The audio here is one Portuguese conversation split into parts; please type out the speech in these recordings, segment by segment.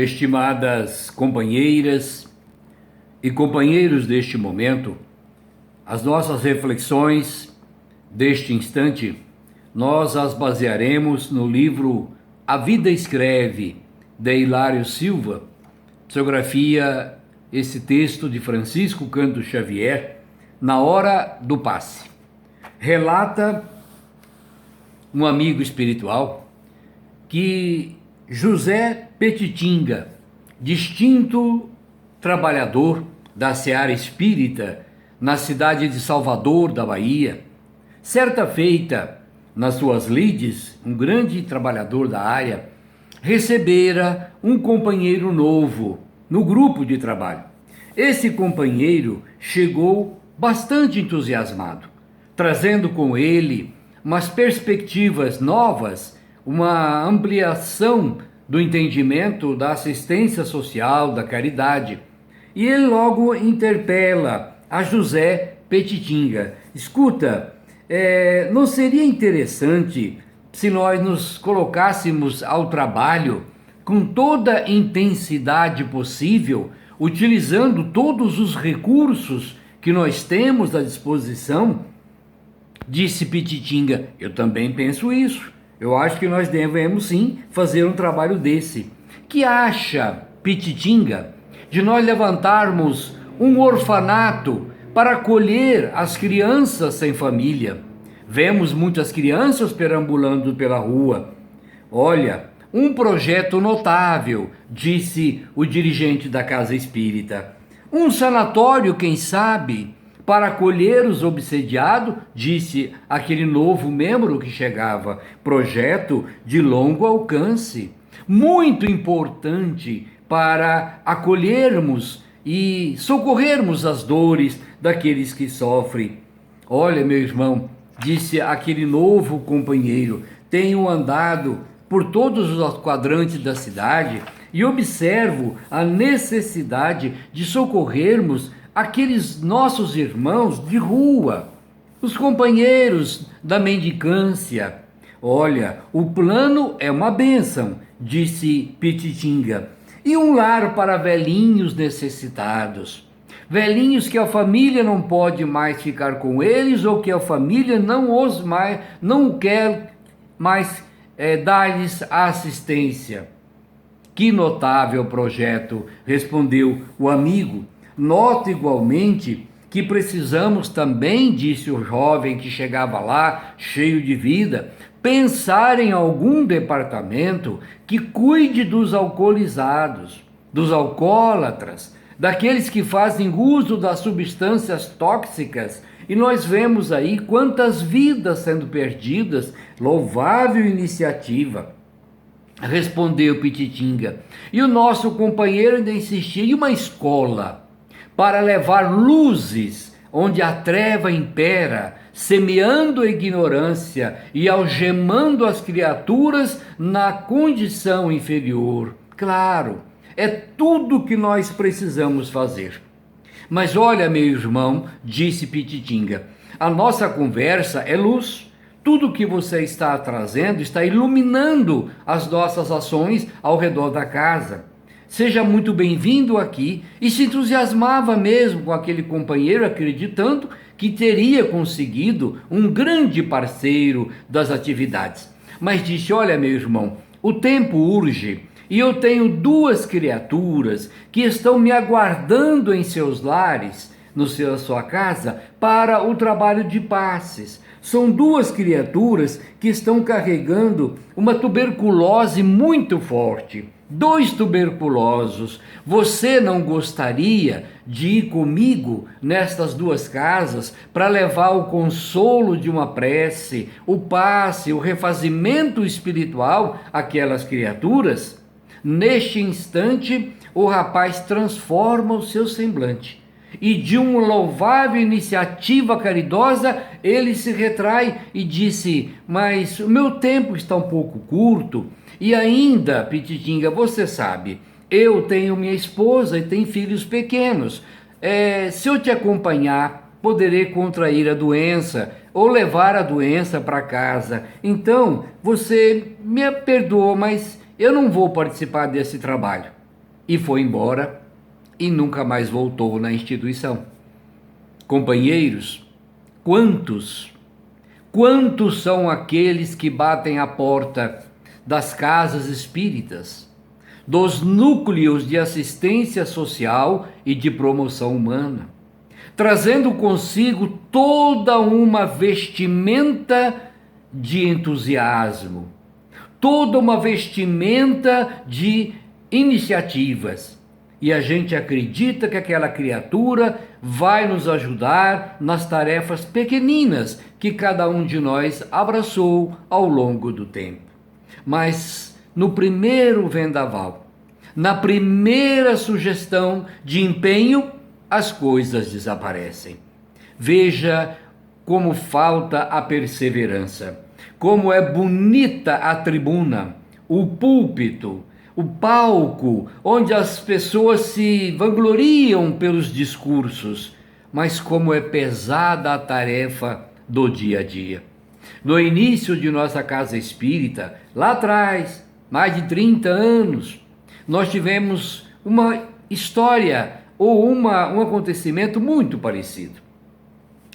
estimadas companheiras e companheiros deste momento, as nossas reflexões deste instante, nós as basearemos no livro A Vida Escreve, de Hilário Silva, psicografia, esse texto de Francisco Canto Xavier, Na Hora do Passe. Relata um amigo espiritual que José Petitinga, distinto trabalhador da seara espírita na cidade de Salvador, da Bahia, certa feita, nas suas lides, um grande trabalhador da área, recebera um companheiro novo no grupo de trabalho. Esse companheiro chegou bastante entusiasmado, trazendo com ele umas perspectivas novas, uma ampliação do entendimento da assistência social, da caridade. E ele logo interpela a José Petitinga: escuta, não seria interessante se nós nos colocássemos ao trabalho com toda a intensidade possível, utilizando todos os recursos que nós temos à disposição? Disse Petitinga: eu também penso isso. Eu acho que nós devemos sim fazer um trabalho desse. Que acha, Petitinga, de nós levantarmos um orfanato para acolher as crianças sem família? Vemos muitas crianças perambulando pela rua. Olha, um projeto notável, disse o dirigente da casa espírita. Um sanatório, quem sabe, para acolher os obsediados, disse aquele novo membro que chegava. Projeto de longo alcance, muito importante para acolhermos e socorrermos as dores daqueles que sofrem. Olha, meu irmão, disse aquele novo companheiro, tenho andado por todos os quadrantes da cidade e observo a necessidade de socorrermos aqueles nossos irmãos de rua, os companheiros da mendicância. Olha, o plano é uma bênção, disse Petitinga, e um lar para velhinhos necessitados. Velhinhos que a família não pode mais ficar com eles ou que a família não quer mais dar-lhes assistência. Que notável projeto, respondeu o amigo. Noto igualmente que precisamos também, disse o jovem que chegava lá, cheio de vida, pensar em algum departamento que cuide dos alcoolizados, dos alcoólatras, daqueles que fazem uso das substâncias tóxicas. E nós vemos aí quantas vidas sendo perdidas. Louvável iniciativa, respondeu Petitinga. E o nosso companheiro ainda insistia em uma escola para levar luzes onde a treva impera, semeando a ignorância e algemando as criaturas na condição inferior. Claro, é tudo que nós precisamos fazer. Mas olha, meu irmão, disse Petitinga, a nossa conversa é luz. Tudo que você está trazendo está iluminando as nossas ações ao redor da casa. Seja muito bem-vindo aqui. E se entusiasmava mesmo com aquele companheiro, acreditando que teria conseguido um grande parceiro das atividades. Mas disse: olha, meu irmão, o tempo urge e eu tenho duas criaturas que estão me aguardando em seus lares, sua casa, para o trabalho de passes. São duas criaturas que estão carregando uma tuberculose muito forte. 2 tuberculosos. Você não gostaria de ir comigo nestas 2 casas para levar o consolo de uma prece, o passe, o refazimento espiritual àquelas criaturas? Neste instante, o rapaz transforma o seu semblante e, de uma louvável iniciativa caridosa, ele se retrai e disse: mas o meu tempo está um pouco curto. E ainda, Petitinga, você sabe, eu tenho minha esposa e tenho filhos pequenos. Se eu te acompanhar, poderei contrair a doença ou levar a doença para casa. Então, você me perdoa, mas eu não vou participar desse trabalho. e foi embora e nunca mais voltou na instituição. Companheiros, quantos são aqueles que batem à porta das casas espíritas, dos núcleos de assistência social e de promoção humana, trazendo consigo toda uma vestimenta de entusiasmo, toda uma vestimenta de iniciativas. E a gente acredita que aquela criatura vai nos ajudar nas tarefas pequeninas que cada um de nós abraçou ao longo do tempo. Mas no primeiro vendaval, na primeira sugestão de empenho, as coisas desaparecem. Veja como falta a perseverança, como é bonita a tribuna, o púlpito, o palco, onde as pessoas se vangloriam pelos discursos, mas como é pesada a tarefa do dia a dia. No início de nossa casa espírita, lá atrás, mais de 30 anos, nós tivemos uma história ou um acontecimento muito parecido.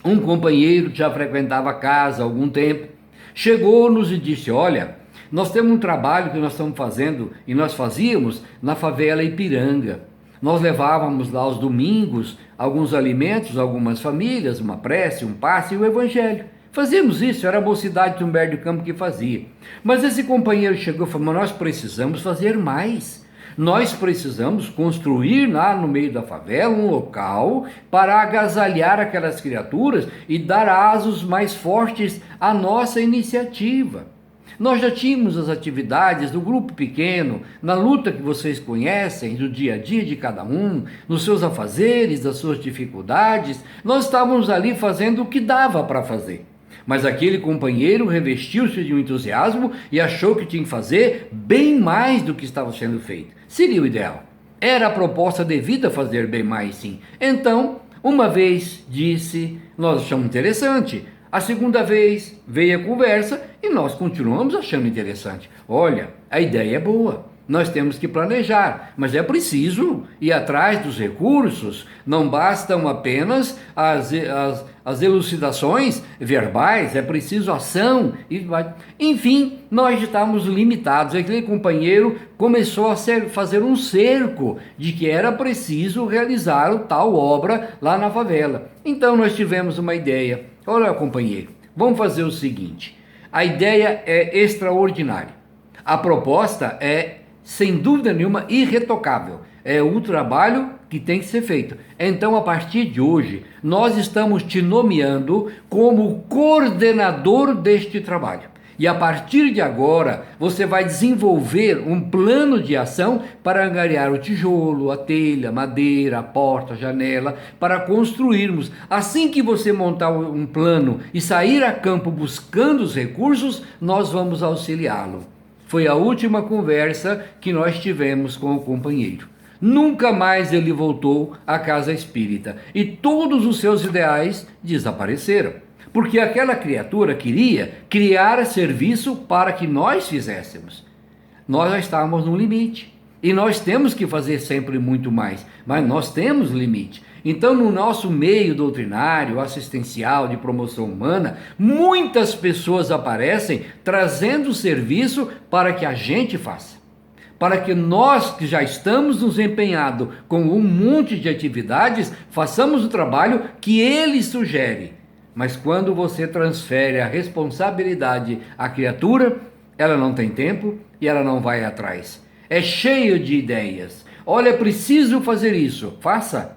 Um companheiro que já frequentava a casa há algum tempo, chegou-nos e disse: olha, nós temos um trabalho que nós estamos fazendo e nós fazíamos na favela Ipiranga. Nós levávamos lá aos domingos alguns alimentos, algumas famílias, uma prece, um passe e o evangelho. Fazíamos isso, era a mocidade de Humberto de Campos que fazia. Mas esse companheiro chegou e falou: mas nós precisamos fazer mais. Nós precisamos construir lá no meio da favela um local para agasalhar aquelas criaturas e dar asos mais fortes à nossa iniciativa. Nós já tínhamos as atividades do grupo pequeno, na luta que vocês conhecem, do dia a dia de cada um, nos seus afazeres, das suas dificuldades. Nós estávamos ali fazendo o que dava para fazer. Mas aquele companheiro revestiu-se de um entusiasmo e achou que tinha que fazer bem mais do que estava sendo feito. Seria o ideal. Era a proposta devida fazer bem mais, sim. Então, uma vez disse, nós achamos interessante. A segunda vez veio a conversa e nós continuamos achando interessante. Olha, a ideia é boa. Nós temos que planejar, mas é preciso ir atrás dos recursos, não bastam apenas as elucidações verbais, é preciso ação. Enfim, nós estávamos limitados. Aquele companheiro começou a fazer um cerco de que era preciso realizar o tal obra lá na favela. Então nós tivemos uma ideia. Olha, companheiro, vamos fazer o seguinte, a ideia é extraordinária, a proposta é, sem dúvida nenhuma, irretocável. É o trabalho que tem que ser feito. Então, a partir de hoje, nós estamos te nomeando como coordenador deste trabalho. E a partir de agora, você vai desenvolver um plano de ação para angariar o tijolo, a telha, a madeira, a porta, a janela, para construirmos. Assim que você montar um plano e sair a campo buscando os recursos, nós vamos auxiliá-lo. Foi a última conversa que nós tivemos com o companheiro. Nunca mais ele voltou à casa espírita e todos os seus ideais desapareceram. Porque aquela criatura queria criar serviço para que nós fizéssemos. Nós já estávamos no limite. E nós temos que fazer sempre muito mais, mas nós temos limite. Então, no nosso meio doutrinário, assistencial, de promoção humana, muitas pessoas aparecem trazendo serviço para que a gente faça. Para que nós, que já estamos nos empenhando com um monte de atividades, façamos o trabalho que ele sugere. Mas quando você transfere a responsabilidade à criatura, ela não tem tempo e ela não vai atrás. É cheio de ideias. Olha, é preciso fazer isso, faça.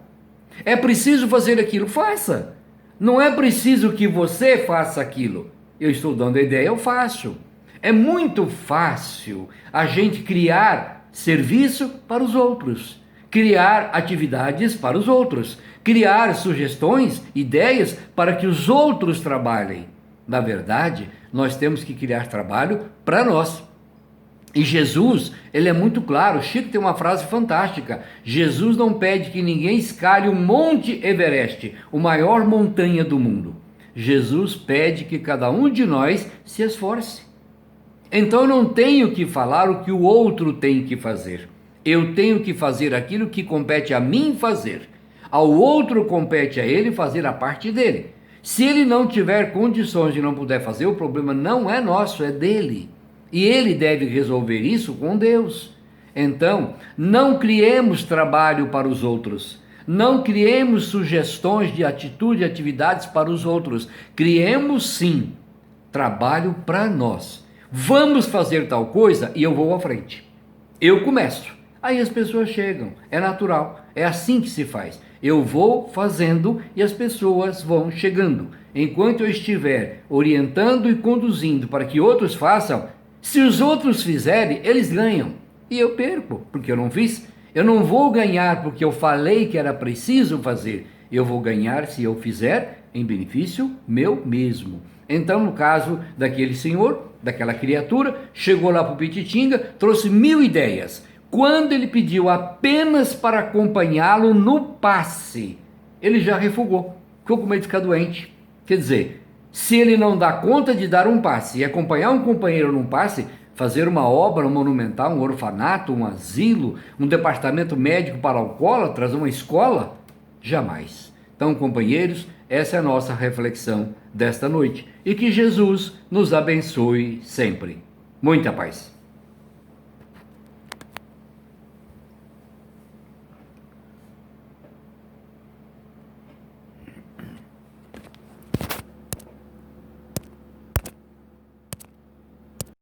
É preciso fazer aquilo, faça. Não é preciso que você faça aquilo. Eu estou dando a ideia, eu faço. É muito fácil a gente criar serviço para os outros, criar atividades para os outros, criar sugestões, ideias para que os outros trabalhem. Na verdade, nós temos que criar trabalho para nós. E Jesus, ele é muito claro. Chico tem uma frase fantástica. Jesus não pede que ninguém escale o Monte Everest, o maior montanha do mundo. Jesus pede que cada um de nós se esforce. Então eu não tenho que falar o que o outro tem que fazer. Eu tenho que fazer aquilo que compete a mim fazer. Ao outro compete a ele fazer a parte dele. Se ele não tiver condições de não puder fazer, o problema não é nosso, é dele. E ele deve resolver isso com Deus. Então, não criemos trabalho para os outros. Não criemos sugestões de atitude e atividades para os outros. Criemos, sim, trabalho para nós. Vamos fazer tal coisa e eu vou à frente. Eu começo. Aí as pessoas chegam. É natural. É assim que se faz. Eu vou fazendo e as pessoas vão chegando. Enquanto eu estiver orientando e conduzindo para que outros façam, se os outros fizerem, eles ganham. E eu perco, porque eu não fiz. Eu não vou ganhar porque eu falei que era preciso fazer. Eu vou ganhar se eu fizer em benefício meu mesmo. Então, no caso daquele senhor, daquela criatura, chegou lá para o Pititinga, trouxe 1000 ideias. Quando ele pediu apenas para acompanhá-lo no passe, ele já refugou, ficou com medo de ficar doente. Quer dizer, se ele não dá conta de dar um passe e acompanhar um companheiro num passe, fazer uma obra monumental, um orfanato, um asilo, um departamento médico para alcoólatras, uma escola, jamais. Então, companheiros, essa é a nossa reflexão desta noite e que Jesus nos abençoe sempre. Muita paz.